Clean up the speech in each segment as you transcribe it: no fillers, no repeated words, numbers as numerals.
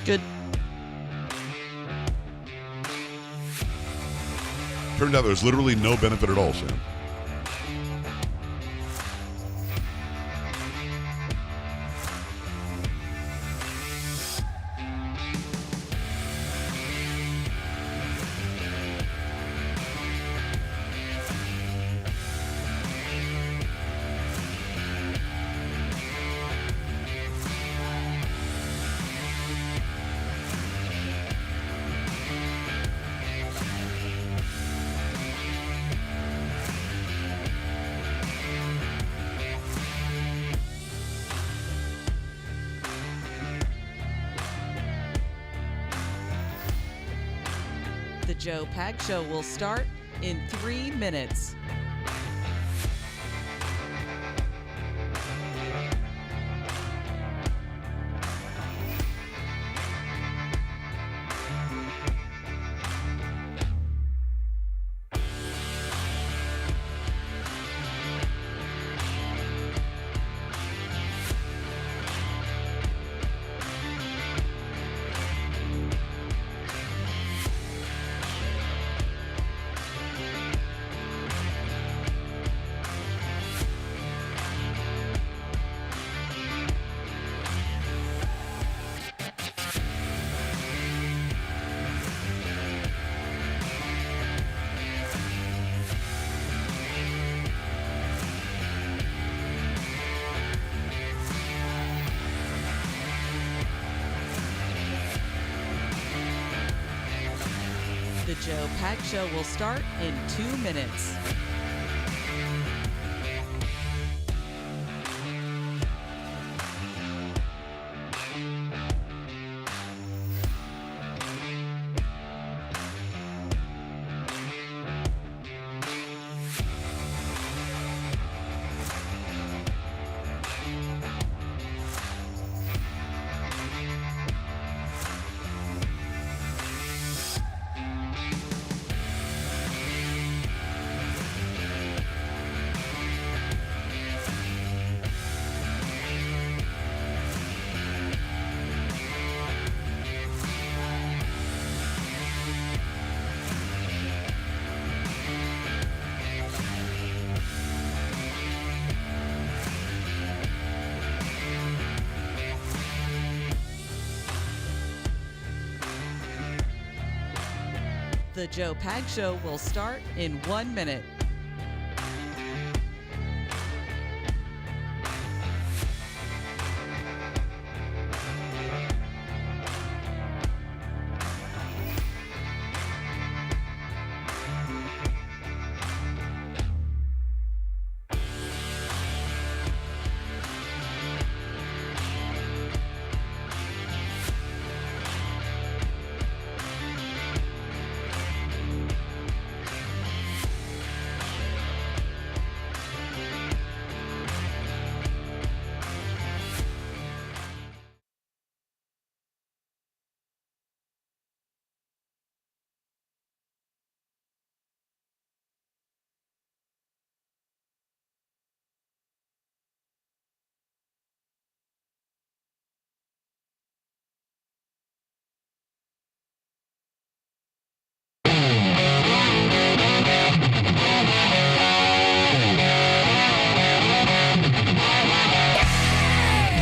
Good. Turned out there's literally no benefit at all, Sam. The Joe Pag Show will start in 3 minutes. The Joe Pag Show will start in 2 minutes. The Joe Pag Show will start in 1 minute.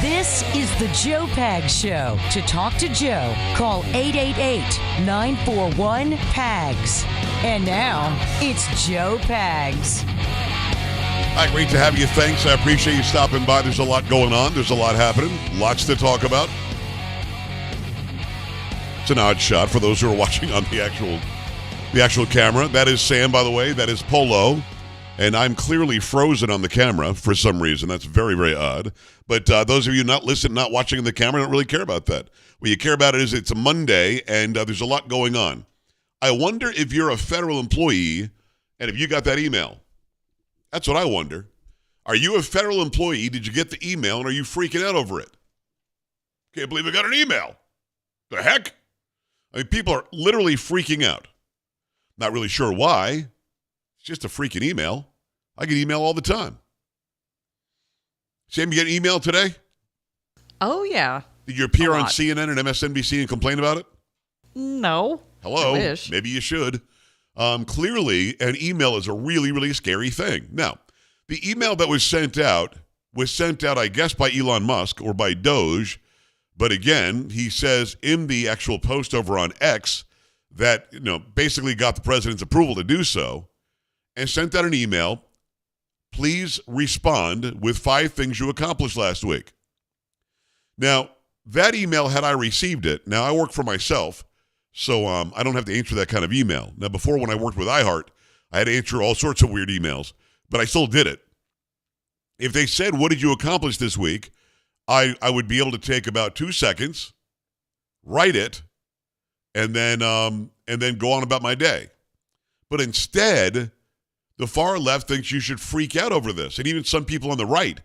This is the Joe Pag Show. To talk to Joe, call 888-941-PAGS. And now, it's Joe Pags. Hi, great to have you. Thanks. I appreciate you stopping by. There's a lot going on. There's a lot happening. Lots to talk about. It's an odd shot for those who are watching on the actual camera. That is Sam, by the way. That is Polo. And I'm clearly frozen on the camera for some reason. That's very, very odd. But those of you not listening, not watching the camera, don't really care about that. What you care about is it's a Monday, and there's a lot going on. I wonder if you're a federal employee and if you got that email. That's what I wonder. Are you a federal employee? Did you get the email, and are you freaking out over it? Can't believe I got an email. The heck? I mean, people are literally freaking out. Not really sure why. It's just a freaking email. I get email all the time. Sam, you get an email today? Oh, yeah. Did you appear A on lot. CNN and MSNBC and complain about it? No. Hello. I wish. Maybe you should. Clearly, an email is a really, really scary thing. Now, the email that was sent out, I guess, by Elon Musk or by Doge. But again, he says in the actual post over on X that, basically got the president's approval to do so and sent out an email. Please respond with 5 things you accomplished last week. Now, that email, had I received it, now I work for myself, so I don't have to answer that kind of email. Now, before when I worked with iHeart, I had to answer all sorts of weird emails, but I still did it. If they said, what did you accomplish this week? I would be able to take about 2 seconds, write it, and then go on about my day. But instead, the far left thinks you should freak out over this. And even some people on the right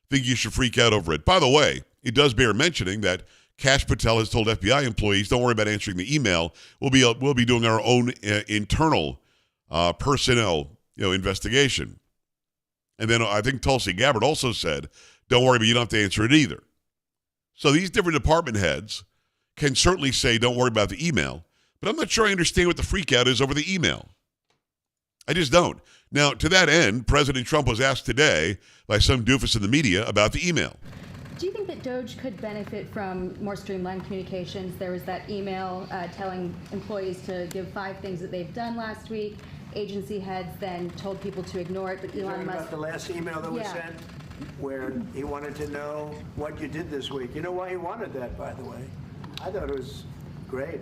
think you should freak out over it. By the way, it does bear mentioning that Kash Patel has told FBI employees, don't worry about answering the email. We'll be doing our own internal personnel investigation. And then I think Tulsi Gabbard also said, don't worry, but you don't have to answer it either. So these different department heads can certainly say, don't worry about the email. But I'm not sure I understand what the freak out is over the email. I just don't. Now, to that end, President Trump was asked today by some doofus in the media about the email. Do you think that Doge could benefit from more streamlined communications? There was that email telling employees to give 5 things that they've done last week. Agency heads then told people to ignore it, but You're Elon talking Musk... about the last email that was Yeah. sent, where he wanted to know what you did this week. You know why he wanted that, by the way? I thought it was great.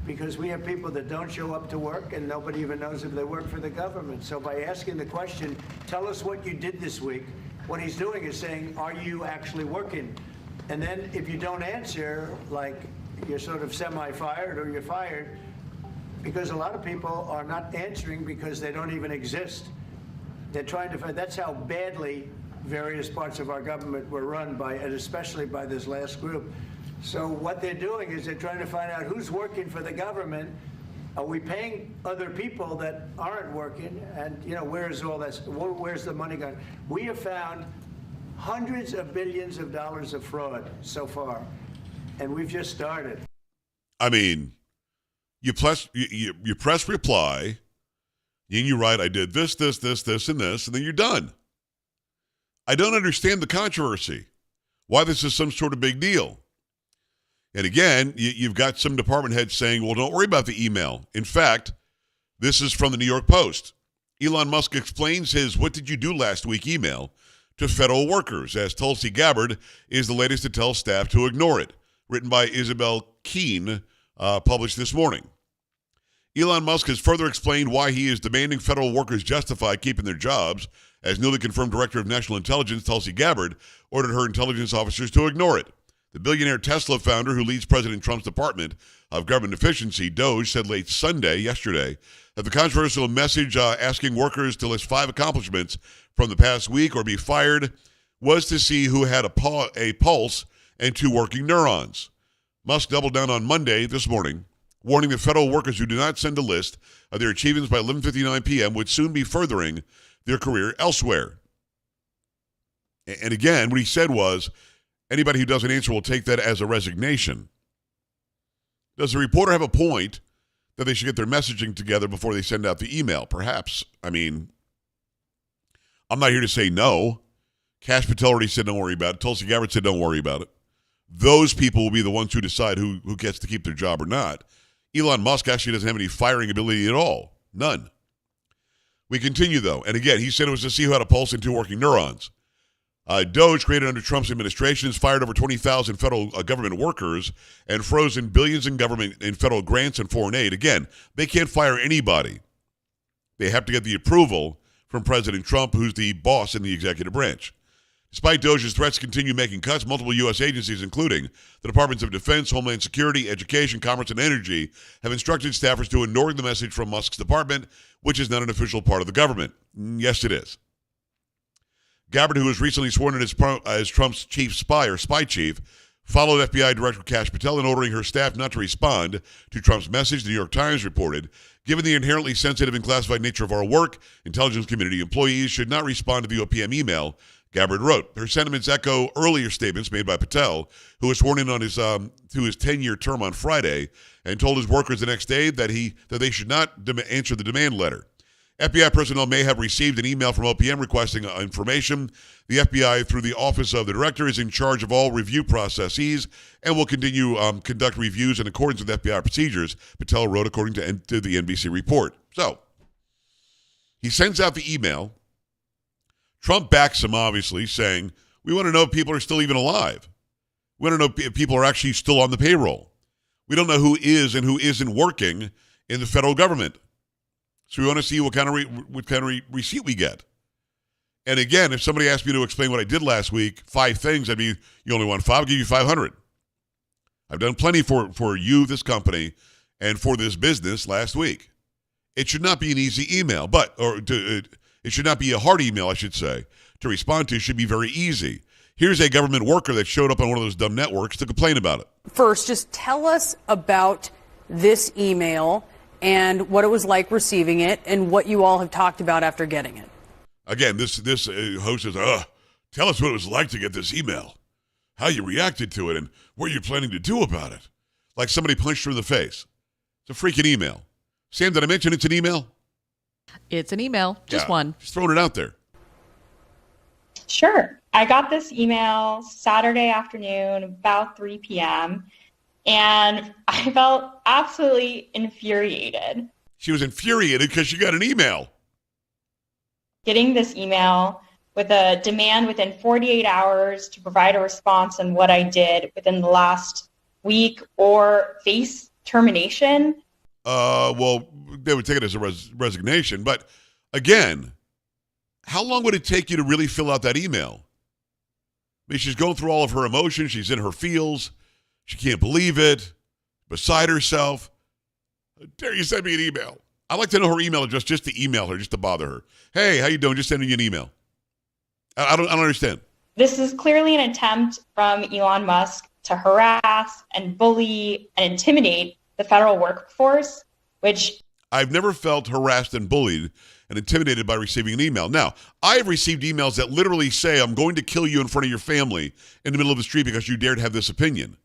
Because we have people that don't show up to work and nobody even knows if they work for the government. So by asking the question, tell us what you did this week, what he's doing is saying, are you actually working? And then if you don't answer, like you're sort of semi-fired or you're fired, because a lot of people are not answering because they don't even exist. They're trying to find, that's how badly various parts of our government were run by, and especially by this last group. So what they're doing is they're trying to find out who's working for the government. Are we paying other people that aren't working? And, where is all that? Where's the money going? We have found hundreds of billions of dollars of fraud so far, and we've just started. I mean, you press reply, and you write, I did this, and this, and then you're done. I don't understand the controversy, why this is some sort of big deal. And again, you've got some department heads saying, well, don't worry about the email. In fact, this is from the New York Post. Elon Musk explains his what did you do last week email to federal workers, as Tulsi Gabbard is the latest to tell staff to ignore it. Written by Isabel Keene, published this morning. Elon Musk has further explained why he is demanding federal workers justify keeping their jobs, as newly confirmed Director of National Intelligence Tulsi Gabbard ordered her intelligence officers to ignore it. The billionaire Tesla founder who leads President Trump's Department of Government Efficiency, Doge, said late yesterday, that the controversial message asking workers to list 5 accomplishments from the past week or be fired was to see who had a pulse and 2 working neurons. Musk doubled down on Monday this morning, warning that federal workers who do not send a list of their achievements by 11:59 p.m. would soon be furthering their career elsewhere. And again, what he said was, anybody who doesn't answer will take that as a resignation. Does the reporter have a point that they should get their messaging together before they send out the email? Perhaps. I mean, I'm not here to say no. Kash Patel already said don't worry about it. Tulsi Gabbard said don't worry about it. Those people will be the ones who decide who gets to keep their job or not. Elon Musk actually doesn't have any firing ability at all. None. We continue, though. And again, he said it was to see who had a pulse and 2 working neurons. Doge, created under Trump's administration, has fired over 20,000 federal government workers and frozen billions in government and federal grants and foreign aid. Again, they can't fire anybody. They have to get the approval from President Trump, who's the boss in the executive branch. Despite Doge's threats to continue making cuts, multiple U.S. agencies, including the Departments of Defense, Homeland Security, Education, Commerce, and Energy, have instructed staffers to ignore the message from Musk's department, which is not an official part of the government. Yes, it is. Gabbard, who was recently sworn in as Trump's chief spy or spy chief, followed FBI Director Kash Patel in ordering her staff not to respond to Trump's message, the New York Times reported. Given the inherently sensitive and classified nature of our work, intelligence community employees should not respond to the OPM email, Gabbard wrote, her sentiments echo earlier statements made by Patel, who was sworn in on his to his 10-year term on Friday and told his workers the next day that they should not answer the demand letter. FBI personnel may have received an email from OPM requesting information. The FBI, through the Office of the Director, is in charge of all review processes and will continue conduct reviews in accordance with FBI procedures, Patel wrote according to the NBC report. So, he sends out the email. Trump backs him, obviously, saying, we want to know if people are still even alive. We want to know if people are actually still on the payroll. We don't know who is and who isn't working in the federal government. So we want to see what kind of receipt we get. And again, if somebody asked me to explain what I did last week, 5 things, I'd be, you only want 5, I'll give you 500. I've done plenty for you, this company, and for this business last week. It should not be an easy email, it should not be a hard email, I should say, to respond to. It should be very easy. Here's a government worker that showed up on one of those dumb networks to complain about it. First, just tell us about this email and what it was like receiving it and what you all have talked about after getting it. Again, this host says, tell us what it was like to get this email, how you reacted to it, and what you're planning to do about it. Like somebody punched her in the face. It's a freaking email. Sam, did I mention it's an email? It's an email, just Yeah, one. Just throwing it out there. Sure. I got this email Saturday afternoon, about 3 p.m., and I felt absolutely infuriated. She was infuriated because she got an email. Getting this email with a demand within 48 hours to provide a response on what I did within the last week or face termination. Well, they would take it as a resignation. But again, how long would it take you to really fill out that email? I mean, she's going through all of her emotions. She's in her feels. She can't believe it. Beside herself. How dare you send me an email? I'd like to know her email address just to email her, just to bother her. Hey, how you doing? Just sending you an email. I don't understand. This is clearly an attempt from Elon Musk to harass and bully and intimidate the federal workforce, which I've never felt harassed and bullied and intimidated by receiving an email. Now, I have received emails that literally say, I'm going to kill you in front of your family in the middle of the street because you dared have this opinion.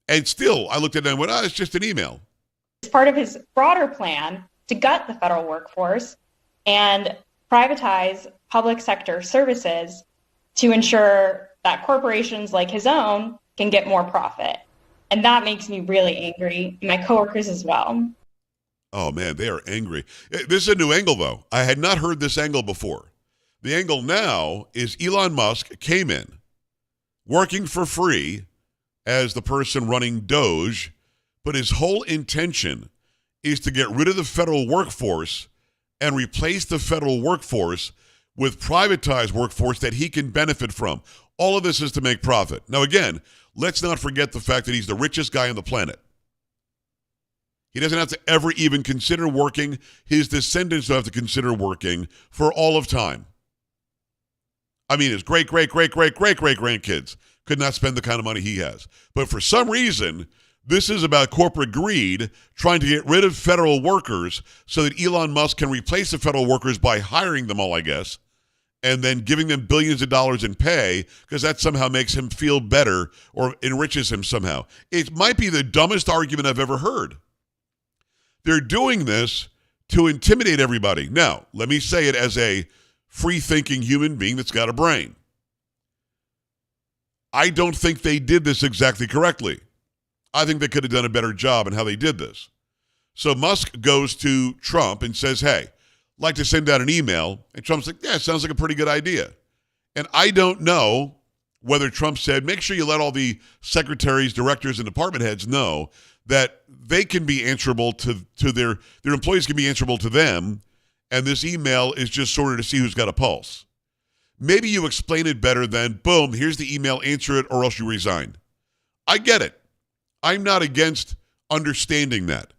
And still, I looked at it and went, it's just an email. is part of his broader plan to gut the federal workforce and privatize public sector services to ensure that corporations like his own can get more profit. And that makes me really angry, and my coworkers as well. Oh, man, they are angry. This is a new angle, though. I had not heard this angle before. The angle now is Elon Musk came in working for free as the person running Doge, but his whole intention is to get rid of the federal workforce and replace the federal workforce with privatized workforce that he can benefit from. All of this is to make profit. Now, again, let's not forget the fact that he's the richest guy on the planet. He doesn't have to ever even consider working. His descendants don't have to consider working for all of time. I mean, his great-great-great-great-great-great-grandkids could not spend the kind of money he has. But for some reason, this is about corporate greed, trying to get rid of federal workers so that Elon Musk can replace the federal workers by hiring them all, I guess, and then giving them billions of dollars in pay because that somehow makes him feel better or enriches him somehow. It might be the dumbest argument I've ever heard. They're doing this to intimidate everybody. Now, let me say it as a free-thinking human being that's got a brain. I don't think they did this exactly correctly. I think they could have done a better job in how they did this. So Musk goes to Trump and says, hey, I'd like to send out an email. And Trump's like, yeah, it sounds like a pretty good idea. And I don't know whether Trump said, make sure you let all the secretaries, directors, and department heads know that they can be answerable to their employees can be answerable to them, and this email is just sort of to see who's got a pulse. Maybe you explain it better than, boom, here's the email, answer it, or else you resign. I get it. I'm not against understanding that.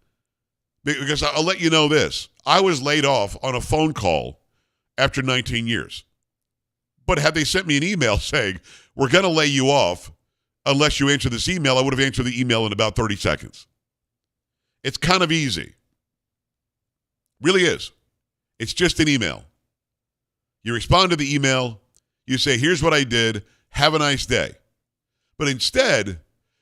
Because I'll let you know this. I was laid off on a phone call after 19 years. But had they sent me an email saying, we're going to lay you off unless you answer this email, I would have answered the email in about 30 seconds. It's kind of easy. Really is. It's just an email. You respond to the email, You say, here's what I did. Have a nice day. But instead,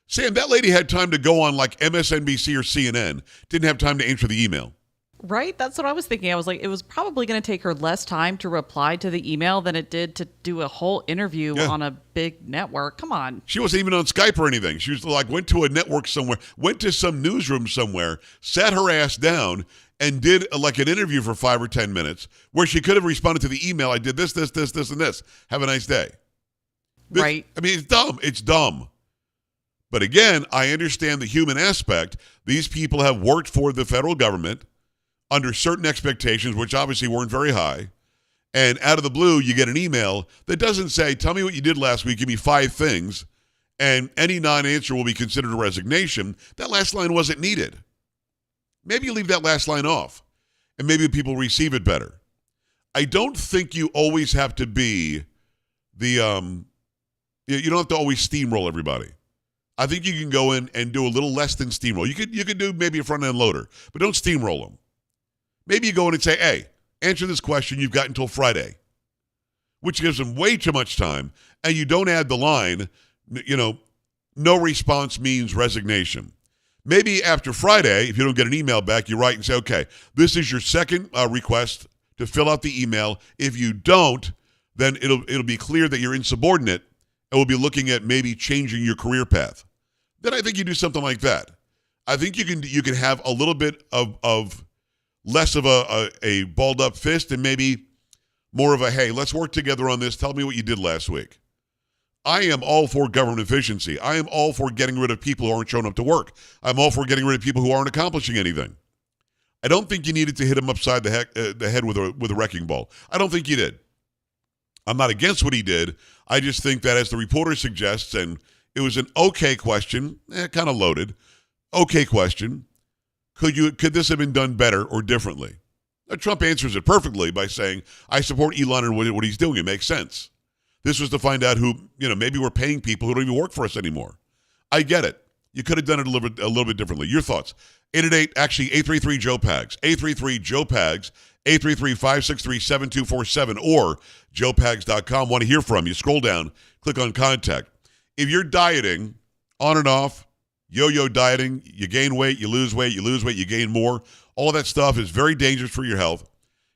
Sam, that lady had time to go on like MSNBC or CNN. Didn't have time to answer the email. Right? That's what I was thinking. I was like, it was probably going to take her less time to reply to the email than it did to do a whole interview on a big network. Come on. She wasn't even on Skype or anything. She was like, went to a network somewhere, went to some newsroom somewhere, sat her ass down, and did like an interview for 5 or 10 minutes where she could have responded to the email. I did this, and this. Have a nice day. Right. I mean, it's dumb. It's dumb. But again, I understand the human aspect. These people have worked for the federal government under certain expectations, which obviously weren't very high. And out of the blue, you get an email that doesn't say, tell me what you did last week, give me 5 things, and any non-answer will be considered a resignation. That last line wasn't needed. Maybe you leave that last line off, and maybe people receive it better. I don't think you always have to be you don't have to always steamroll everybody. I think you can go in and do a little less than steamroll. You could do maybe a front-end loader, but don't steamroll them. Maybe you go in and say, hey, answer this question. You've got until Friday, which gives them way too much time. And you don't add the line, no response means resignation. Maybe after Friday, if you don't get an email back, you write and say, okay, this is your second request to fill out the email. If you don't, then it'll be clear that you're insubordinate, and we'll be looking at maybe changing your career path. Then I think you do something like that. I think you can have a little bit of less of a balled up fist and maybe more of a, hey, let's work together on this. Tell me what you did last week. I am all for government efficiency. I am all for getting rid of people who aren't showing up to work. I'm all for getting rid of people who aren't accomplishing anything. I don't think you needed to hit him upside the head with a wrecking ball. I don't think you did. I'm not against what he did. I just think that, as the reporter suggests, and it was an okay question, kind of loaded, okay question. Could this have been done better or differently? Now, Trump answers it perfectly by saying, I support Elon and what he's doing. It makes sense. This was to find out who, maybe we're paying people who don't even work for us anymore. I get it. You could have done it a little bit differently. Your thoughts? 888-833-JOE-PAGS, 833-JOE-PAGS, 833-563-7247, or joepags.com. Want to hear from you. Scroll down, click on contact. If you're dieting on and off, yo-yo dieting, you gain weight, you lose weight, you gain more. All of that stuff is very dangerous for your health.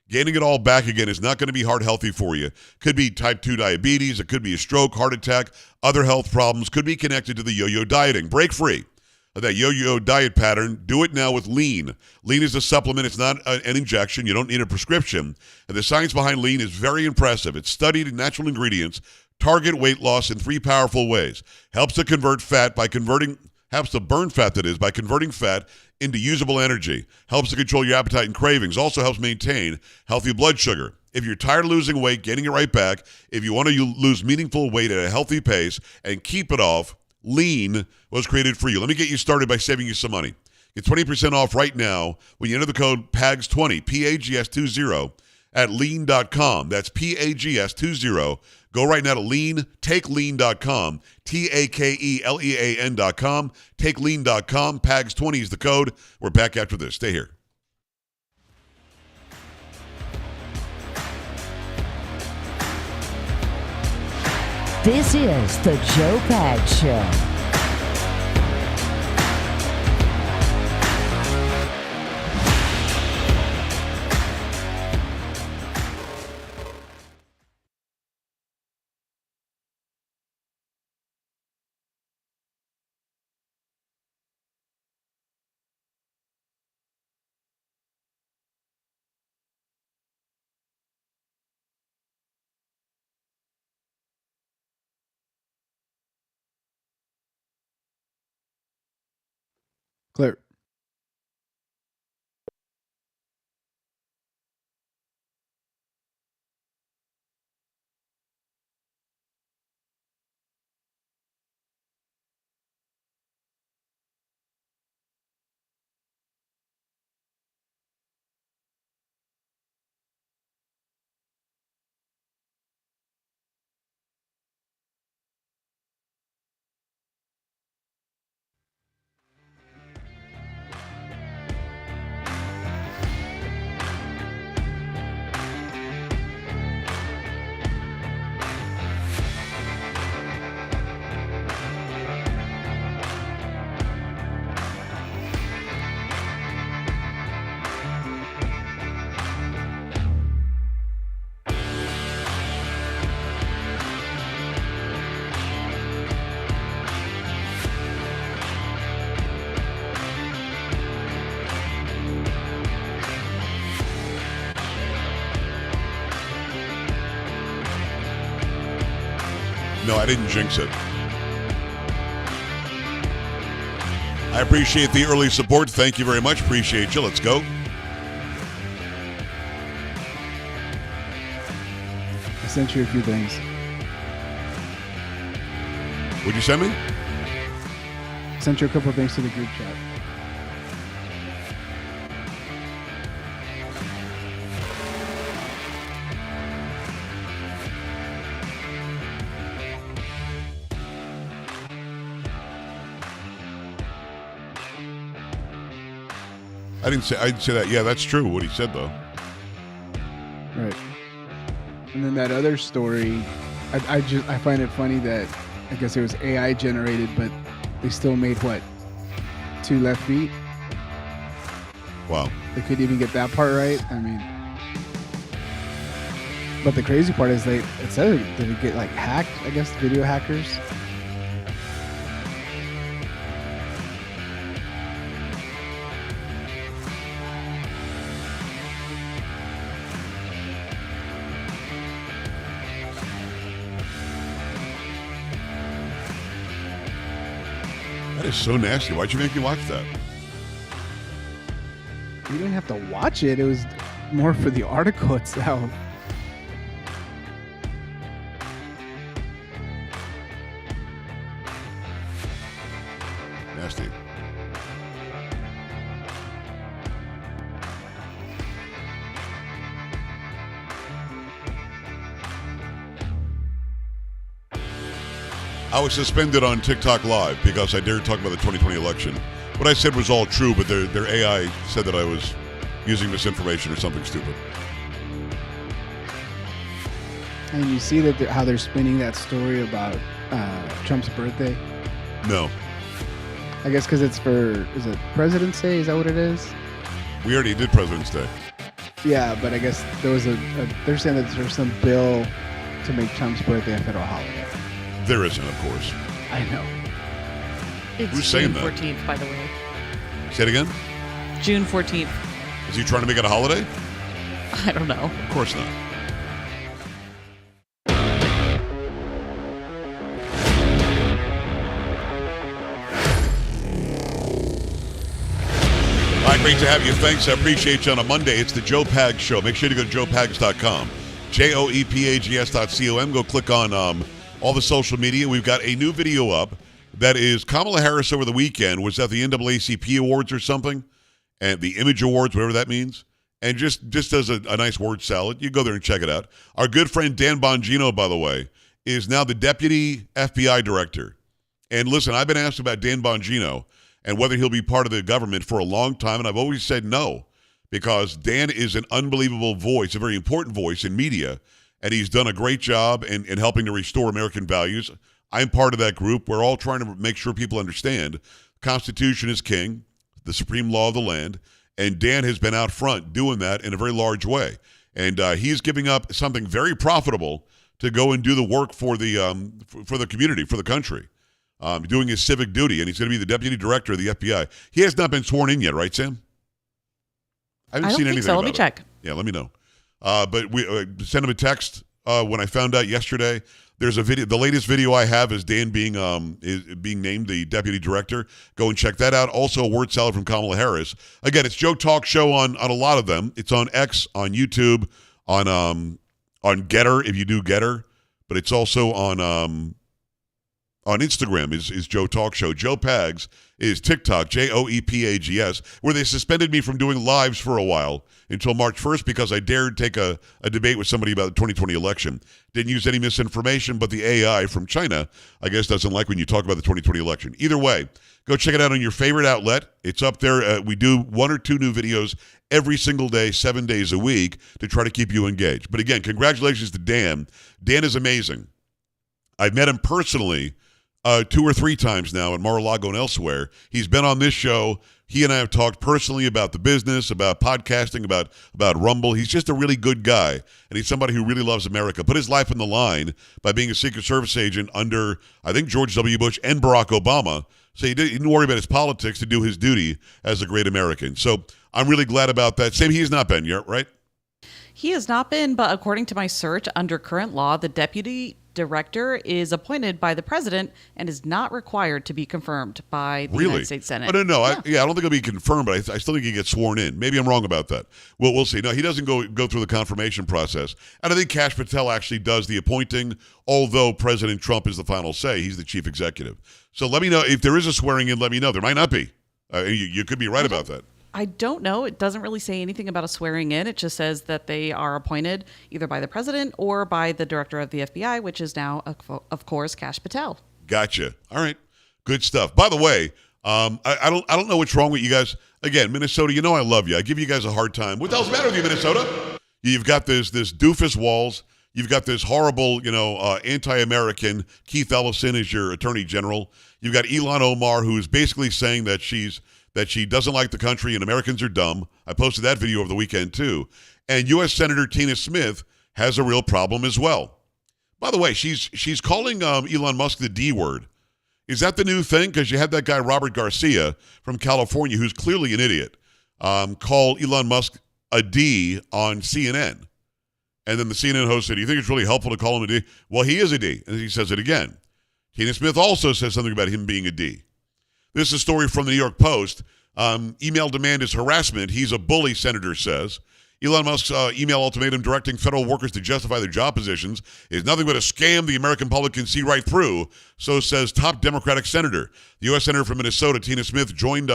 Gaining it all back again is not going to be heart healthy for you. Could be type 2 diabetes, it could be a stroke, heart attack, other health problems, could be connected to the yo-yo dieting. Break free of that yo-yo diet pattern. Do it now with Lean. Lean is a supplement. It's not an injection. You don't need a prescription. And the science behind Lean is very impressive. It's studied in natural ingredients, target weight loss in 3 powerful ways. Helps to convert fat by helps to burn fat, that is, by converting fat into usable energy. Helps to control your appetite and cravings. Also helps maintain healthy blood sugar. If you're tired of losing weight, getting it right back, if you want to lose meaningful weight at a healthy pace and keep it off, Lean was created for you. Let me get you started by saving you some money. Get 20% off right now when you enter the code PAGS20, P-A-G-S-20, at lean.com. That's P-A-G-S-20. Go right now to TakeLean.com, TakeLean.com, TakeLean.com. PAGS20 is the code. We're back after this. Stay here. This is the Joe Pags Show. Clear. No, I didn't jinx it. I appreciate the early support. Thank you very much. Appreciate you. Let's go. I sent you a few things. Would you send me? I sent you a couple of things to the group chat. I didn't say that. Yeah, that's true. What he said though. Right. And then that other story, I find it funny that I guess it was AI generated, but they still made what? 2 left feet? Wow. They couldn't even get that part right. I mean, but the crazy part is it said did it get like hacked? I guess video hackers. That is so nasty. Why'd you make me watch that? You didn't have to watch it. It was more for the article itself. Nasty. I was suspended on TikTok Live because I dared talk about the 2020 election. What I said was all true, but their AI said that I was using misinformation or something stupid. And you see that how they're spinning that story about Trump's birthday. No. I guess because it's is it President's Day? Is that what it is? We already did President's Day. Yeah, but I guess there was they're saying that there's some bill to make Trump's birthday a federal holiday. There isn't, of course. I know. It's Who's saying June that? 14th, by the way. Say it again? June 14th. Is he trying to make it a holiday? I don't know. Of course not. All right, great to have you. Thanks. I appreciate you on a Monday. It's the Joe Pags Show. Make sure to go to joepags.com. JOEPAGS.com. Go click on all the social media. We've got a new video up that is Kamala Harris over the weekend was at the NAACP Awards or something, and the Image Awards, whatever that means, and just does a nice word salad. You go there and check it out. Our good friend Dan Bongino, by the way, is now the Deputy FBI Director. And listen, I've been asked about Dan Bongino and whether he'll be part of the government for a long time, and I've always said no, because Dan is an unbelievable voice, a very important voice in media, and he's done a great job in helping to restore American values. I'm part of that group. We're all trying to make sure people understand Constitution is king, the supreme law of the land, and Dan has been out front doing that in a very large way. And he's giving up something very profitable to go and do the work for the community, for the country, doing his civic duty, and he's going to be the Deputy Director of the FBI. He has not been sworn in yet, right, Sam? I haven't seen anything so. Let about me it. check. Yeah, let me know. But we sent him a text when I found out yesterday. There's a video. The latest video I have is Dan being named the Deputy Director. Go and check that out. Also, a word salad from Kamala Harris. Again, it's Joe Talk Show on a lot of them. It's on X, on YouTube, on Getter if you do Getter, but it's also on Instagram is Joe Talk Show. Joe Pags is TikTok, JOEPAGS, where they suspended me from doing lives for a while until March 1st because I dared take a debate with somebody about the 2020 election. Didn't use any misinformation, but the AI from China, I guess, doesn't like when you talk about the 2020 election. Either way, go check it out on your favorite outlet. It's up there. We do 1 or 2 new videos every single day, 7 days a week, to try to keep you engaged. But again, congratulations to Dan. Dan is amazing. I've met him personally 2 or 3 times now at Mar-a-Lago and elsewhere. He's been on this show. He and I have talked personally about the business, about podcasting, about Rumble. He's just a really good guy, and he's somebody who really loves America. Put his life on the line by being a Secret Service agent under, I think, George W. Bush and Barack Obama. So he didn't worry about his politics to do his duty as a great American. So I'm really glad about that. Sam, he has not been yet, right? He has not been, but according to my search, under current law, the Deputy director is appointed by the president and is not required to be confirmed by the United States Senate. Oh, no. I don't think it'll be confirmed, but I still think he gets sworn in. Maybe I'm wrong about that. Well, we'll see. No, he doesn't go through the confirmation process. And I think Kash Patel actually does the appointing, although President Trump is the final say. He's the chief executive. So let me know if there is a swearing in. Let me know. There might not be. You could be right about that. I don't know. It doesn't really say anything about a swearing in. It just says that they are appointed either by the president or by the director of the FBI, which is now, of course, Kash Patel. Gotcha. All right. Good stuff. By the way, I don't know what's wrong with you guys. Again, Minnesota, you know I love you. I give you guys a hard time. What the hell's the matter with you, Minnesota? You've got this doofus Walz. You've got this horrible, anti-American Keith Ellison as your attorney general. You've got Ilhan Omar, who is basically saying that she doesn't like the country and Americans are dumb. I posted that video over the weekend, too. And U.S. Senator Tina Smith has a real problem as well. By the way, she's calling Elon Musk the D word. Is that the new thing? Because you had that guy, Robert Garcia from California, who's clearly an idiot, call Elon Musk a D on CNN. And then the CNN host said, do you think it's really helpful to call him a D? Well, he is a D. And he says it again. Tina Smith also says something about him being a D. This is a story from the New York Post. Email demand is harassment. He's a bully, senator says. Elon Musk's email ultimatum directing federal workers to justify their job positions is nothing but a scam the American public can see right through, so says top Democratic senator. The U.S. Senator from Minnesota, Tina Smith, joined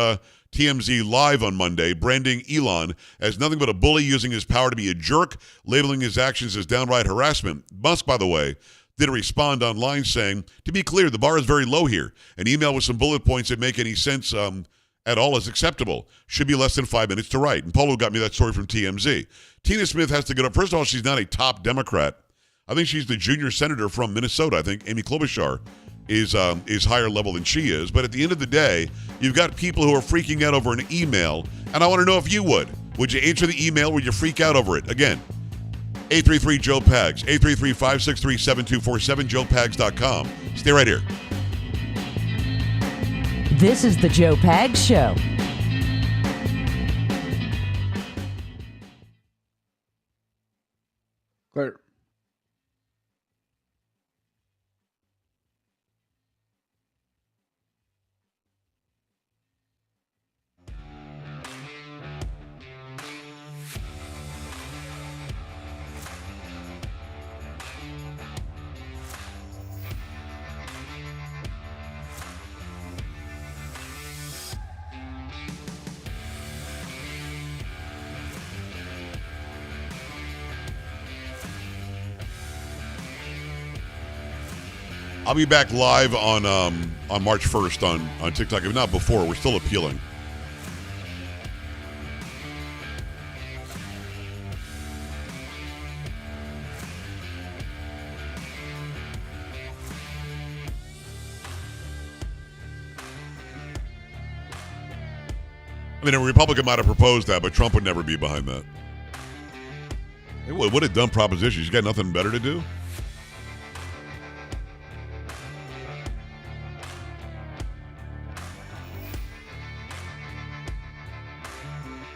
TMZ Live on Monday, branding Elon as nothing but a bully using his power to be a jerk, labeling his actions as downright harassment. Musk, by the way, did respond online saying, to be clear, the bar is very low here. An email with some bullet points that make any sense at all is acceptable. Should be less than 5 minutes to write. And Polo got me that story from TMZ. Tina Smith has to get up. First of all, she's not a top Democrat. I think she's the junior senator from Minnesota. I think Amy Klobuchar is higher level than she is. But at the end of the day, you've got people who are freaking out over an email. And I want to know if you would. Would you answer the email? Would you freak out over it? Again, 833-JOE-PAGS, 833-563-7247, joepags.com. Stay right here. This is the Joe Pags Show. Clear. I'll be back live on March 1st on TikTok. If not before, we're still appealing. I mean, a Republican might have proposed that, but Trump would never be behind that. What a dumb proposition. He's got nothing better to do?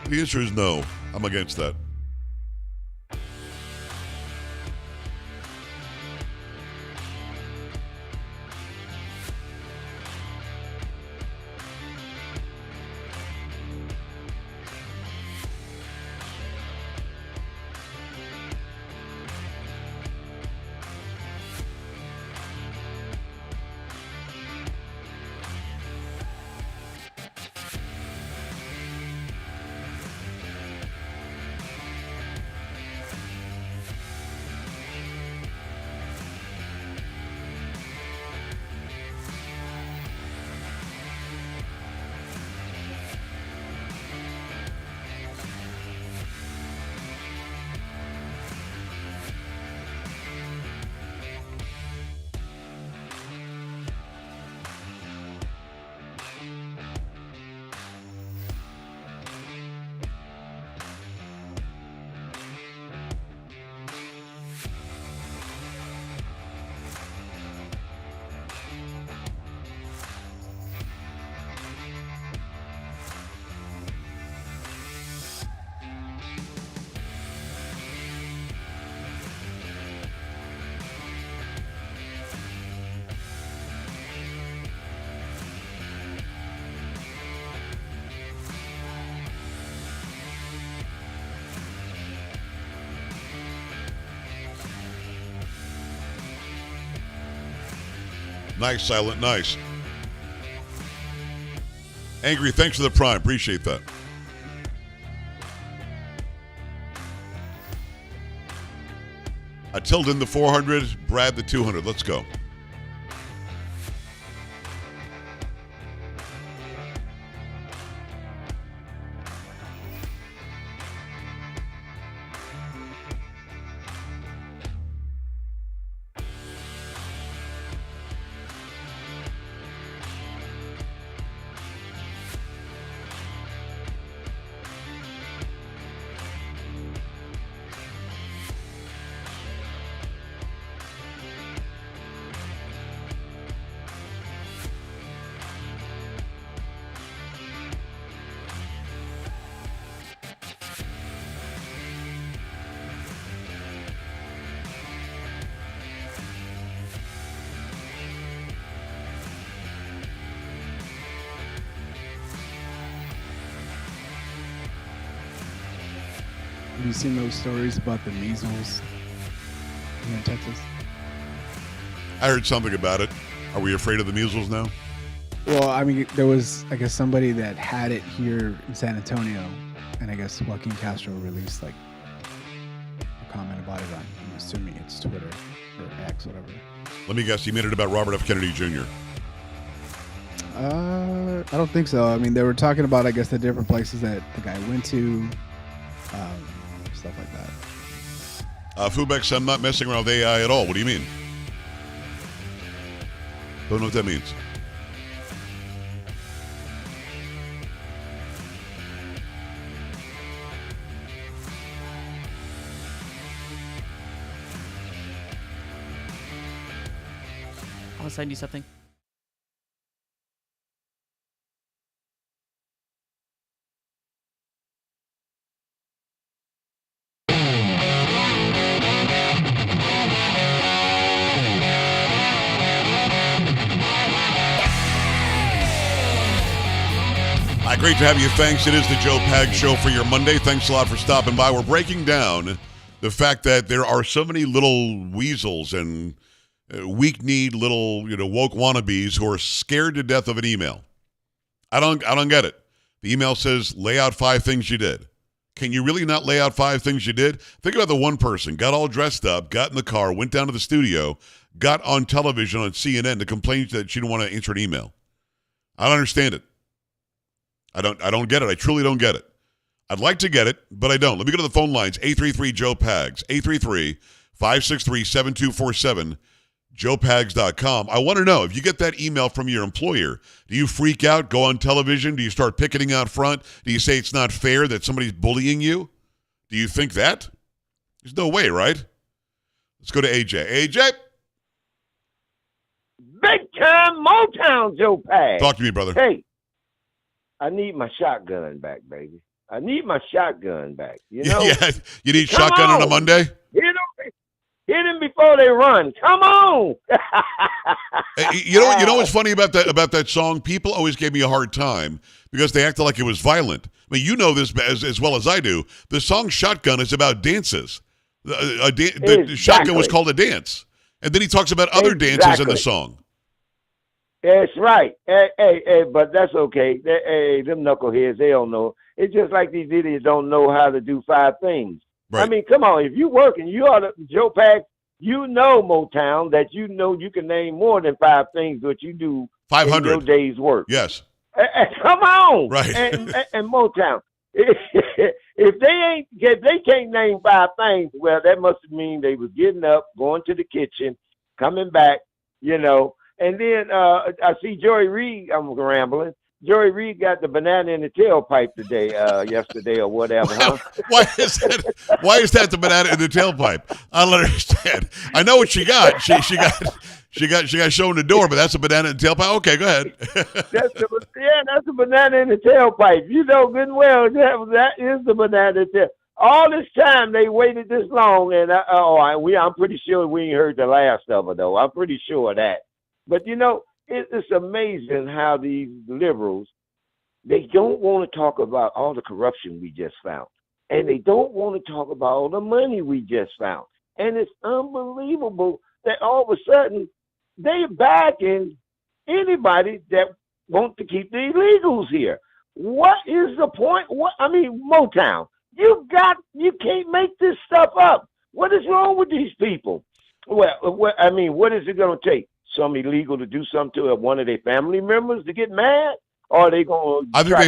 The answer is no. I'm against that. Nice, Silent. Nice. Angry, thanks for the prime. Appreciate that. Tilden the 400, Brad the 200. Let's go. Have you seen those stories about the measles here in Texas? I heard something about it. Are we afraid of the measles now? Well, I mean, there was, I guess, somebody that had it here in San Antonio, and I guess Joaquin Castro released like a comment about it on, I'm assuming it's Twitter or X, whatever. Let me guess, he made it about Robert F. Kennedy Jr. I don't think so. I mean, they were talking about, I guess, the different places that the guy went to, stuff like that. Fubex, I'm not messing around with AI at all. What do you mean? Don't know what that means. I'll send you something. Great to have you. Thanks. It is the Joe Pag Show for your Monday. Thanks a lot for stopping by. We're breaking down the fact that there are so many little weasels and weak-kneed little, woke wannabes who are scared to death of an email. I don't get it. The email says, lay out 5 things you did. Can you really not lay out 5 things you did? Think about the one person, got all dressed up, got in the car, went down to the studio, got on television on CNN to complain that she didn't want to answer an email. I don't understand it. I don't get it. I truly don't get it. I'd like to get it, but I don't. Let me go to the phone lines. 833-JOE-PAGS. 833-563-7247. JoePags.com. I want to know, if you get that email from your employer, do you freak out, go on television? Do you start picketing out front? Do you say it's not fair that somebody's bullying you? Do you think that? There's no way, right? Let's go to AJ. AJ? Big time Motown, Joe Pag. Talk to me, brother. Hey. I need my shotgun back, baby. I need my shotgun back. You know? Yeah, you need shotgun on a Monday? Hit him before they run. Come on. You know what's funny about that song? People always gave me a hard time because they acted like it was violent. I mean, you know this as well as I do. The song Shotgun is about dances. The Shotgun was called a dance. And then he talks about other dances in the song. That's right. Hey, but that's okay. Hey, them knuckleheads, they don't know. It's just like these idiots don't know how to do 5 things. Right. I mean, come on. If you working, you ought to, Joe Pag, you know Motown, that you know you can name more than 5 things that you do 500 in your day's work. Yes. Come on. Right. And Motown. If they can't name 5 things, well, that must mean they was getting up, going to the kitchen, coming back, And then I see Joey Reid. I'm rambling. Joey Reid got the banana in the tailpipe today, yesterday or whatever. Huh? Why is that the banana in the tailpipe? I don't understand. I know what she got. She got shown the door, but that's a banana in the tailpipe. Okay, go ahead. That's a banana in the tailpipe. You know good and well that is the banana in the tailpipe. All this time they waited this long, and I'm pretty sure we ain't heard the last of it though. I'm pretty sure of that. But, it's amazing how these liberals, they don't want to talk about all the corruption we just found. And they don't want to talk about all the money we just found. And it's unbelievable that all of a sudden they backing anybody that wants to keep the illegals here. What is the point? Motown, you can't make this stuff up. What is wrong with these people? Well, what is it going to take? Some illegal to do something to one of their family members to get mad? Or are they going to? I think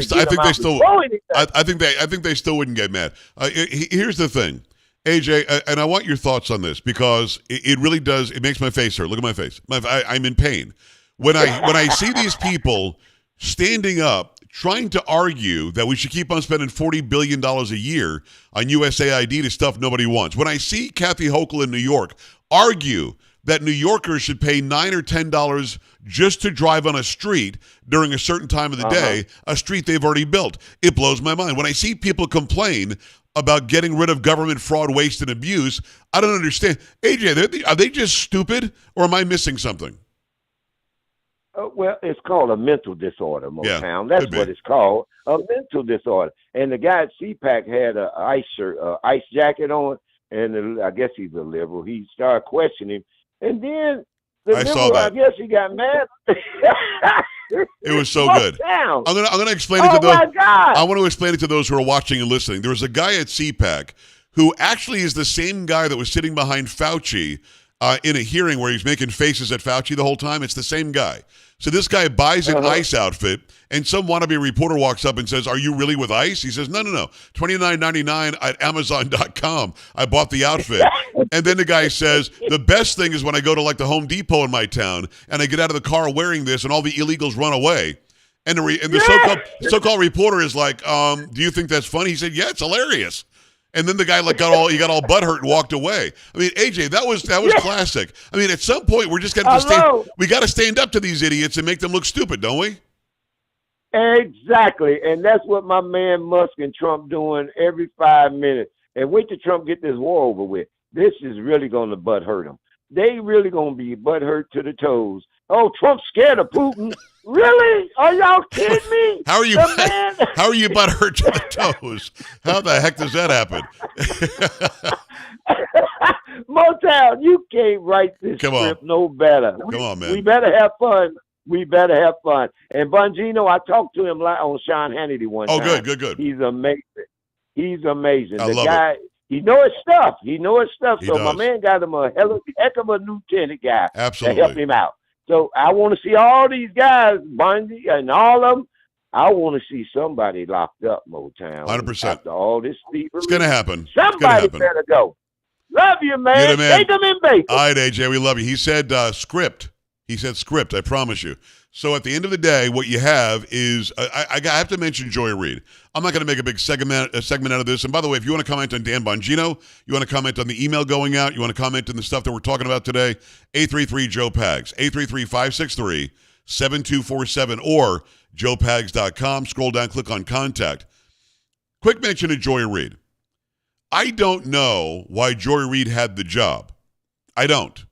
they still wouldn't get mad. Here's the thing, AJ, and I want your thoughts on this because it really does. It makes my face hurt. Look at my face. I'm in pain when I see these people standing up trying to argue that we should keep on spending $40 billion a year on USAID to stuff nobody wants. When I see Kathy Hochul in New York argue that New Yorkers should pay $9 or $10 just to drive on a street during a certain time of the day, a street they've already built. It blows my mind. When I see people complain about getting rid of government fraud, waste, and abuse, I don't understand. AJ, are they just stupid, or am I missing something? Well, it's called a mental disorder, Motown. That's what it's called, a mental disorder. And the guy at CPAC had an ice jacket on, and I guess he's a liberal. He started questioning him. And then I guess he got mad. It was so good. I'm gonna explain it to those. I want to explain it to those who are watching and listening. There was a guy at CPAC who actually is the same guy that was sitting behind Fauci in a hearing where he's making faces at Fauci the whole time. It's the same guy. So this guy buys an ICE outfit, and some wannabe reporter walks up and says, "Are you really with ICE?" He says, No. $29.99 at Amazon.com. I bought the outfit. And then the guy says, the best thing is when I go to like the Home Depot in my town, and I get out of the car wearing this, and all the illegals run away. And the so-called reporter is like, do you think that's funny? He said, yeah, it's hilarious. And then the guy got all butthurt and walked away. I mean, AJ, that was classic. I mean, at some point we're just we got to stand up to these idiots and make them look stupid, don't we? Exactly, and that's what my man Musk and Trump doing every 5 minutes. And wait till Trump get this war over with. This is really going to butthurt them. They really going to be butthurt to the toes. Oh, Trump's scared of Putin. Really? Are y'all kidding me? How are you butthurt to the toes? How the heck does that happen? Motown, you can't write this script no better. Come on, man. We better have fun. And Bongino, I talked to him on Sean Hannity one time. Oh, good. He's amazing. I love it. He knows his stuff. He So does. my man got him a heck of a lieutenant guy Absolutely. to help him out. So I want to see all these guys, Bundy and all of them. I want to see somebody locked up, Motown. 100%. After all this thievery. It's going to happen. Somebody better go. Love you, man. You're the man. Take them in bacon. All right, AJ, we love you. He said script. He said script, I promise you. So at the end of the day, what you have is, I have to mention Joy Reid. I'm not going to make a big segment out of this. And by the way, if you want to comment on Dan Bongino, you want to comment on the email going out, you want to comment on the stuff that we're talking about today, 833-JOE-PAGS, 833-563-7247, or joepags.com. Scroll down, click on contact. Quick mention of Joy Reid. I don't know why Joy Reid had the job. I don't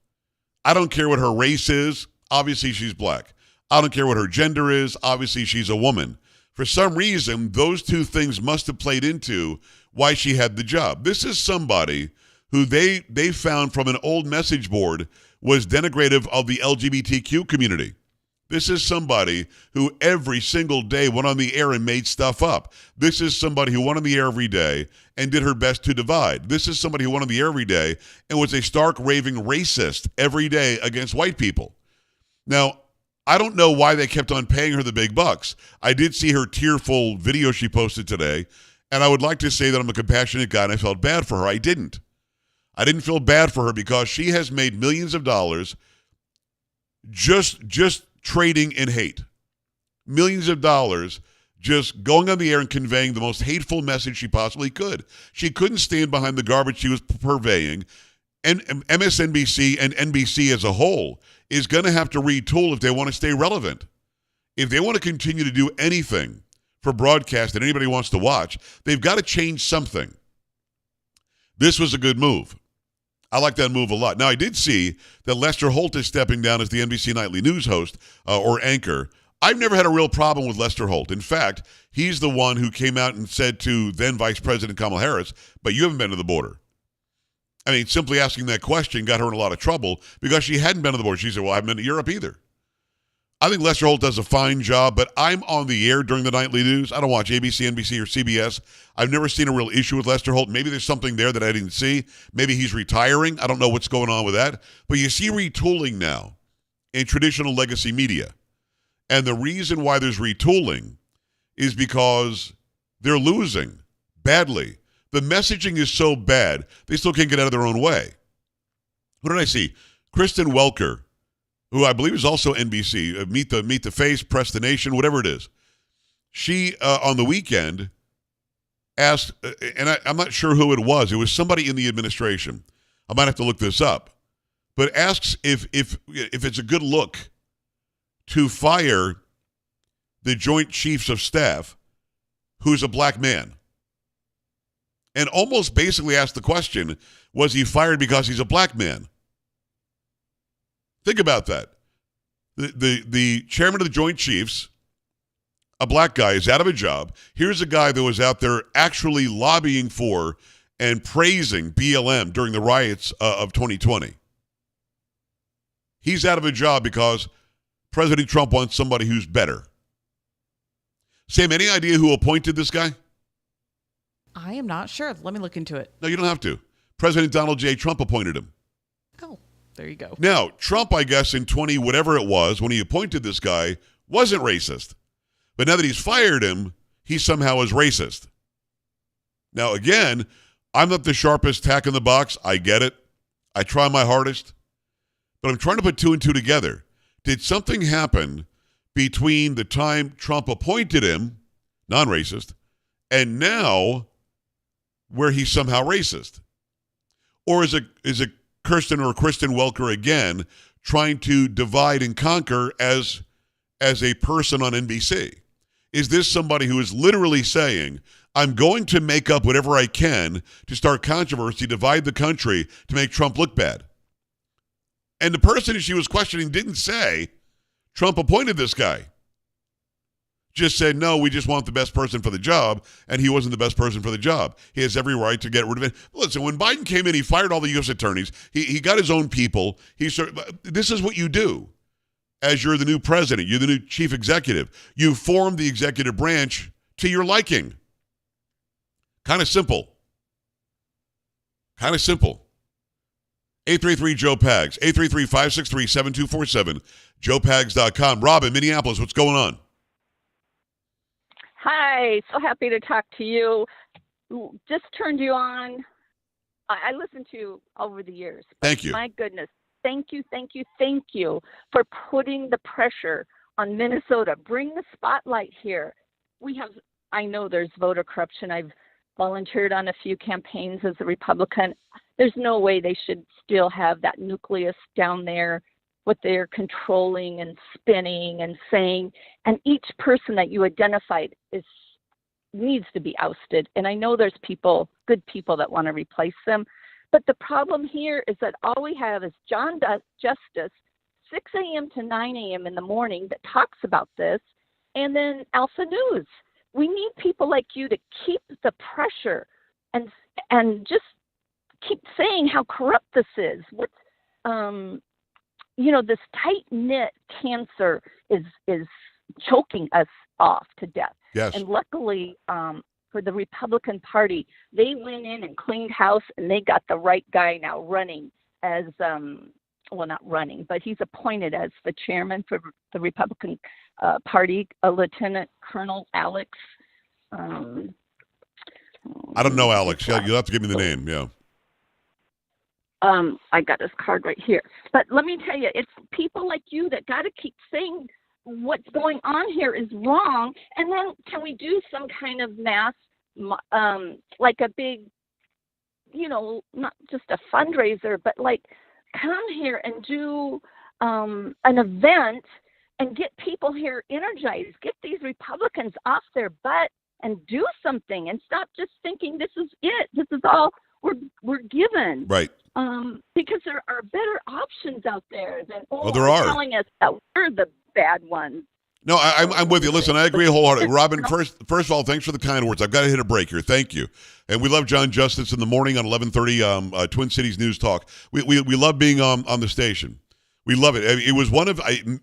care what her race is. Obviously, she's black. I don't care what her gender is. Obviously, she's a woman. For some reason, those two things must have played into why she had the job. This is somebody who they found from an old message board was denigrative of the LGBTQ community. This is somebody who every single day went on the air and made stuff up. This is somebody who went on the air every day and did her best to divide. This is somebody who went on the air every day and was a stark raving racist every day against white people. Now, I don't know why they kept on paying her the big bucks. I did see her tearful video she posted today, and I would like to say that I'm a compassionate guy and I felt bad for her. I didn't. I didn't feel bad for her because she has made millions of dollars just trading in hate. Millions of dollars just going on the air and conveying the most hateful message she possibly could. She couldn't stand behind the garbage she was purveying. And MSNBC and NBC as a whole is going to have to retool if they want to stay relevant. If they want to continue to do anything for broadcast that anybody wants to watch, they've got to change something. This was a good move. I like that move a lot. Now, I did see that Lester Holt is stepping down as the NBC Nightly News host or anchor. I've never had a real problem with Lester Holt. In fact, he's the one who came out and said to then Vice President Kamala Harris, but you haven't been to the border. I mean, simply asking that question got her in a lot of trouble because she hadn't been on the board. She said, well, I haven't been to Europe either. I think Lester Holt does a fine job, but I'm on the air during the nightly news. I don't watch ABC, NBC, or CBS. I've never seen a real issue with Lester Holt. Maybe there's something there that I didn't see. Maybe he's retiring. I don't know what's going on with that. But you see retooling now in traditional legacy media. And the reason why there's retooling is because they're losing badly. The messaging is so bad, they still can't get out of their own way. Who did I see? Kristen Welker, who I believe is also NBC, Meet the Face, Press the Nation, whatever it is. She, on the weekend, asked, and I'm not sure who it was. It was somebody in the administration. I might have to look this up. But asks if it's a good look to fire the Joint Chiefs of Staff who's a black man. And almost basically asked the question, was he fired because he's a black man? Think about that. The chairman of the Joint Chiefs, a black guy, is out of a job. Here's a guy that was out there actually lobbying for and praising BLM during the riots of 2020. He's out of a job because President Trump wants somebody who's better. Sam, any idea who appointed this guy? I am not sure. Let me look into it. No, you don't have to. President Donald J. Trump appointed him. Oh, there you go. Now, Trump, I guess, in 20, whatever it was, when he appointed this guy, wasn't racist. But now that he's fired him, he somehow is racist. Now, again, I'm not the sharpest tack in the box. I get it. I try my hardest. But I'm trying to put two and two together. Did something happen between the time Trump appointed him, non-racist, and now where he's somehow racist? Or is it Kristen Welker again trying to divide and conquer as a person on NBC? Is this somebody who is literally saying, I'm going to make up whatever I can to start controversy, divide the country, to make Trump look bad? And the person she was questioning didn't say, Trump appointed this guy. Just said, no, we just want the best person for the job, and he wasn't the best person for the job. He has every right to get rid of it. Listen, when Biden came in, he fired all the U.S. attorneys. He got his own people. This is what you do as you're the new president. You're the new chief executive. You form the executive branch to your liking. Kind of simple. Kind of simple. 833-JOE-PAGS, 833-563-7247, joepags.com. Rob in Minneapolis, what's going on? Hi, so happy to talk to you. Just turned you on. I listened to you over the years. Thank you. My goodness. Thank you for putting the pressure on Minnesota. Bring the spotlight here. I know there's voter corruption. I've volunteered on a few campaigns as a Republican. There's no way they should still have that nucleus down there, what they're controlling and spinning and saying. And each person that you identified needs to be ousted. And I know there's good people that want to replace them. But the problem here is that all we have is John Justice, 6 a.m. to 9 a.m. in the morning, that talks about this, and then Alpha News. We need people like you to keep the pressure and just keep saying how corrupt this is. This tight-knit cancer is choking us off to death. Yes. And luckily, for the Republican Party, they went in and cleaned house, and they got the right guy now running as, not running, but he's appointed as the chairman for the Republican Party, Lieutenant Colonel Alex. I don't know, Alex. Yeah, you'll have to give me the name, yeah. I got his card right here. But let me tell you, it's people like you that got to keep saying what's going on here is wrong. And then can we do some kind of mass, like a big, not just a fundraiser, but like come here and do an event and get people here energized. Get these Republicans off their butt and do something and stop just thinking this is it. This is all we're given. Right. Because there are better options out there than there are. telling us that we're the bad ones. No, I'm with you. Listen, I agree wholeheartedly. Robin, first of all, thanks for the kind words. I've got to hit a break here. Thank you. And we love John Justice in the morning on 11:30 Twin Cities News Talk. We love being on the station. We love it. It was one of,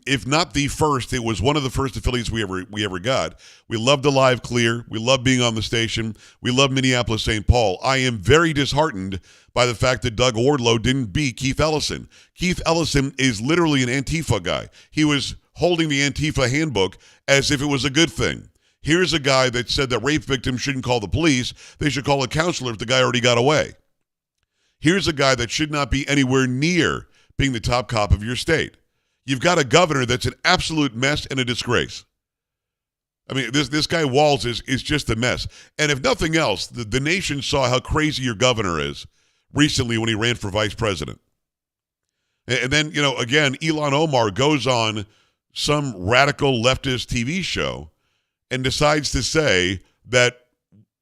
if not the first, it was one of the first affiliates we ever got. We love the live clear. We love being on the station. We love Minneapolis, St. Paul. I am very disheartened by the fact that Doug Wardlow didn't beat Keith Ellison. Keith Ellison is literally an Antifa guy. He was holding the Antifa handbook as if it was a good thing. Here's a guy that said that rape victims shouldn't call the police. They should call a counselor if the guy already got away. Here's a guy that should not be anywhere near being the top cop of your state. You've got a governor that's an absolute mess and a disgrace. I mean, this guy Walz is just a mess. And if nothing else, the nation saw how crazy your governor is recently when he ran for vice president. And then, again, Ilhan Omar goes on some radical leftist TV show and decides to say that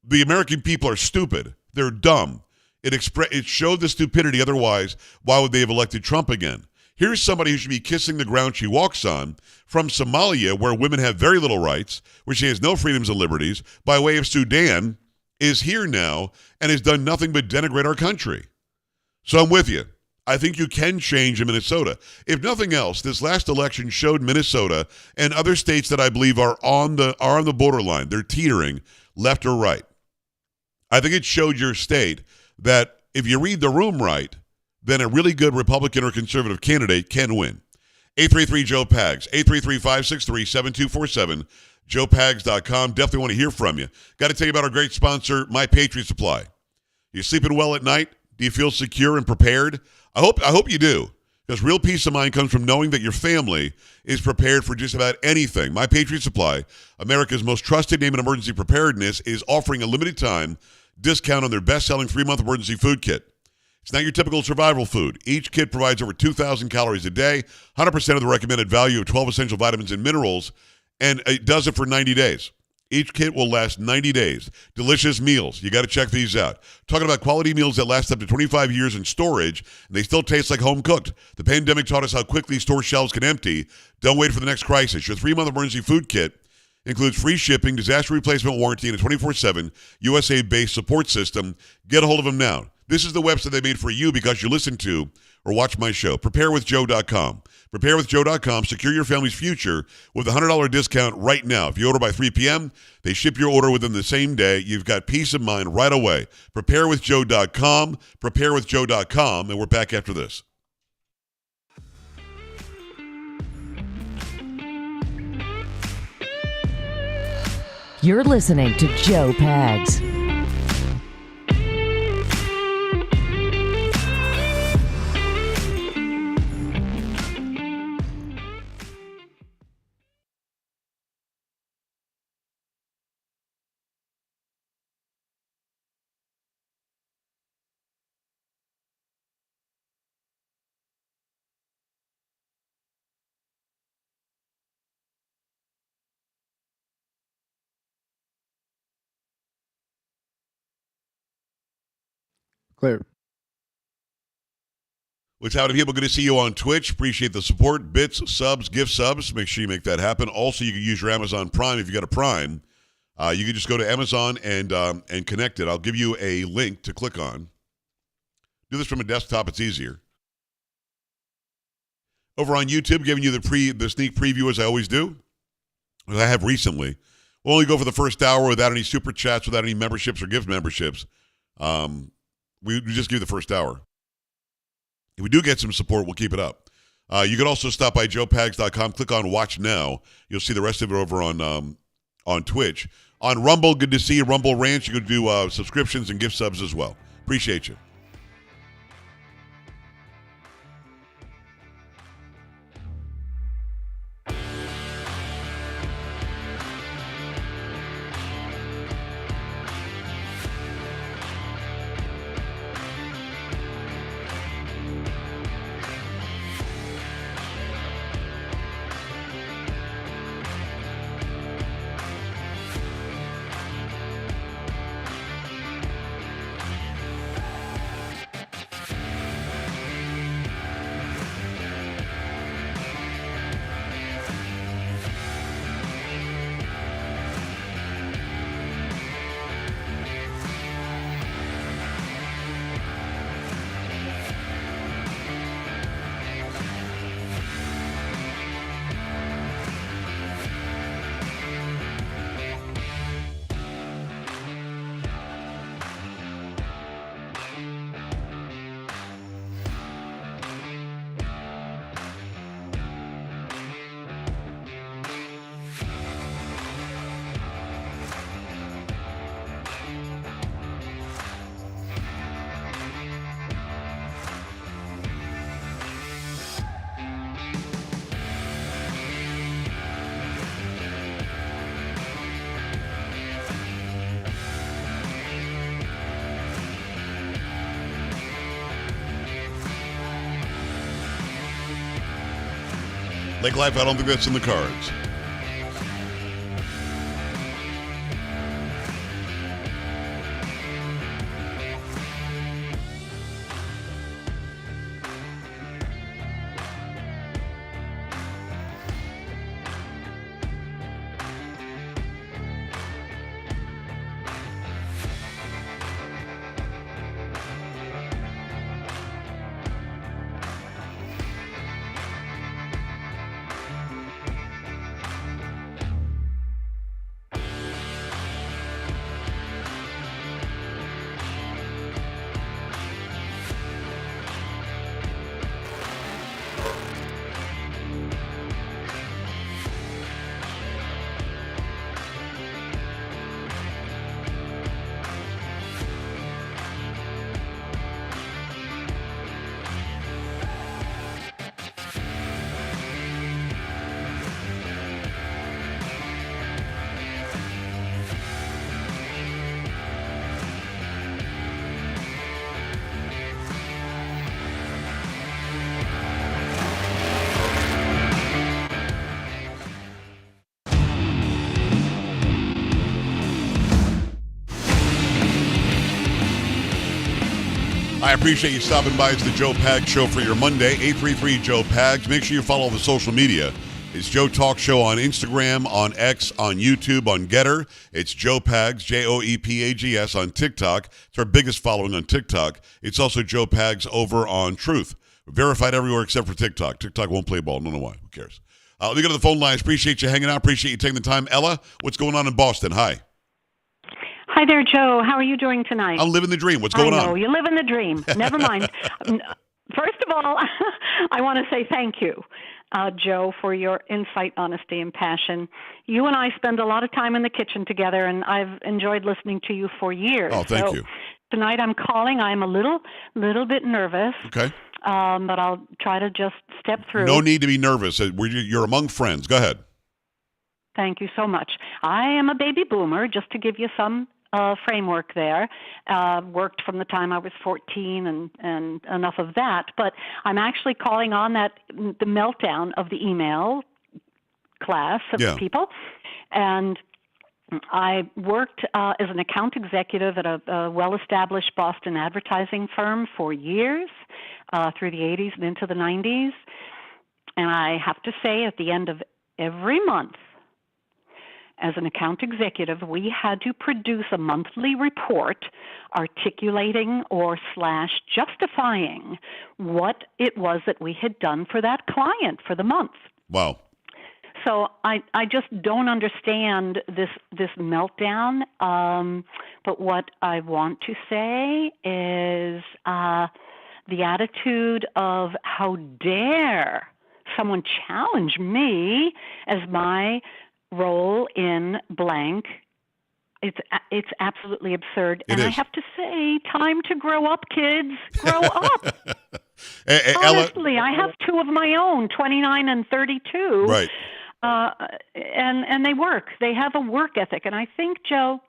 the American people are stupid. They're dumb. It showed the stupidity. Otherwise, why would they have elected Trump again? Here's somebody who should be kissing the ground she walks on from Somalia, where women have very little rights, where she has no freedoms and liberties, by way of Sudan, is here now and has done nothing but denigrate our country. So I'm with you. I think you can change in Minnesota. If nothing else, this last election showed Minnesota and other states that I believe are on the borderline. They're teetering left or right. I think it showed your state that if you read the room right, then a really good Republican or conservative candidate can win. 833-JOE-PAGS, 833-563-7247, joepags.com. Definitely want to hear from you. Got to tell you about our great sponsor, My Patriot Supply. You sleeping well at night? Do you feel secure and prepared? I hope you do, because real peace of mind comes from knowing that your family is prepared for just about anything. My Patriot Supply, America's most trusted name in emergency preparedness, is offering a limited time discount on their best-selling 3-month emergency food kit. It's not your typical survival food. Each kit provides over 2,000 calories a day, 100% of the recommended value of 12 essential vitamins and minerals, and it does it for 90 days. Each kit will last 90 days. Delicious meals. You got to check these out. Talking about quality meals that last up to 25 years in storage, and they still taste like home cooked. The pandemic taught us how quickly store shelves can empty. Don't wait for the next crisis. Your 3-month emergency food kit includes free shipping, disaster replacement warranty, and a 24/7 USA-based support system. Get a hold of them now. This is the website they made for you because you listen to or watch my show. PrepareWithJoe.com. PrepareWithJoe.com. Secure your family's future with a $100 discount right now. If you order by 3 p.m., they ship your order within the same day. You've got peace of mind right away. PrepareWithJoe.com. PrepareWithJoe.com. And we're back after this. You're listening to Joe Pags. Clear. What's happening, people? Good to see you on Twitch. Appreciate the support. Bits, subs, gift subs. Make sure you make that happen. Also, you can use your Amazon Prime if you got a Prime. You can just go to Amazon and connect it. I'll give you a link to click on. Do this from a desktop. It's easier. Over on YouTube, giving you the sneak preview as I always do, as I have recently. We'll only go for the first hour without any super chats, without any memberships or gift memberships. We just give you the first hour. If we do get some support, we'll keep it up. You can also stop by joepags.com, click on Watch Now. You'll see the rest of it over on Twitch. On Rumble, good to see you. Rumble Ranch, you can do subscriptions and gift subs as well. Appreciate you. Fake life, I don't think that's in the cards. I appreciate you stopping by. It's the Joe Pags Show for your Monday, 833-JOE-PAGS. Make sure you follow the social media. It's Joe Talk Show on Instagram, on X, on YouTube, on Getter. It's Joe Pags, Joepags on TikTok. It's our biggest following on TikTok. It's also Joe Pags over on Truth. Verified everywhere except for TikTok. TikTok won't play ball. Don't know why. Who cares? Let me go to the phone lines. Appreciate you hanging out. Appreciate you taking the time. Ella, what's going on in Boston? Hi. Hi there, Joe. How are you doing tonight? I'm living the dream. What's going on? I know, you're living the dream. Never mind. First of all, I want to say thank you, Joe, for your insight, honesty, and passion. You and I spend a lot of time in the kitchen together, and I've enjoyed listening to you for years. Oh, thank you. Tonight I'm calling. I'm a little bit nervous. Okay. But I'll try to just step through. No need to be nervous. You're among friends. Go ahead. Thank you so much. I am a baby boomer, just to give you some framework there. Worked from the time I was 14 and enough of that. But I'm actually calling on the meltdown of the email class of people. And I worked as an account executive at a well-established Boston advertising firm for years, through the 80s and into the 90s. And I have to say, at the end of every month, as an account executive, we had to produce a monthly report articulating or / justifying what it was that we had done for that client for the month. Wow. So I just don't understand this meltdown. But what I want to say is the attitude of how dare someone challenge me as my role in blank. It's absolutely absurd. And I have to say, time to grow up, kids. Grow up. Honestly, I have two of my own, 29 and 32. Right. And they work. They have a work ethic. And I think, Joe,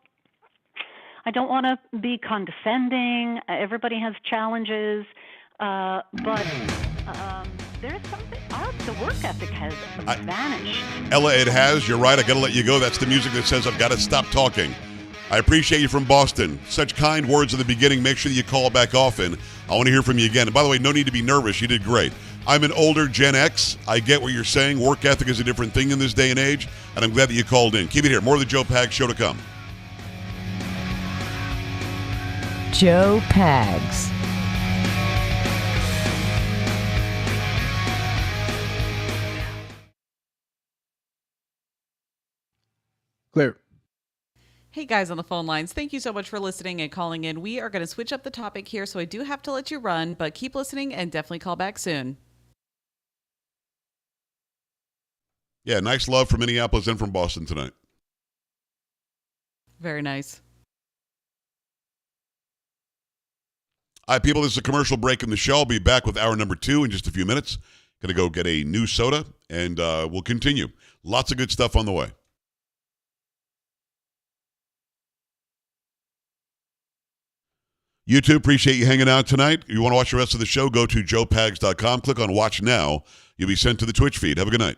I don't want to be condescending. Everybody has challenges. But there's something. The work ethic has vanished. Ella, it has. You're right. I got to let you go. That's the music that says I've got to stop talking. I appreciate you from Boston. Such kind words at the beginning. Make sure that you call back often. I want to hear from you again. And by the way, no need to be nervous. You did great. I'm an older Gen X. I get what you're saying. Work ethic is a different thing in this day and age, and I'm glad that you called in. Keep it here. More of the Joe Pags Show to come. Joe Pags. Clear. Hey guys on the phone lines, thank you so much for listening and calling in. We are going to switch up the topic here, so I do have to let you run, but keep listening and definitely call back soon. Yeah, nice love from Minneapolis and from Boston tonight. Very nice. All right, people, this is a commercial break in the show. I'll be back with hour number 2 in just a few minutes. Going to go get a new soda, and we'll continue. Lots of good stuff on the way. YouTube, appreciate you hanging out tonight. If you want to watch the rest of the show, go to joepags.com. Click on Watch Now. You'll be sent to the Twitch feed. Have a good night.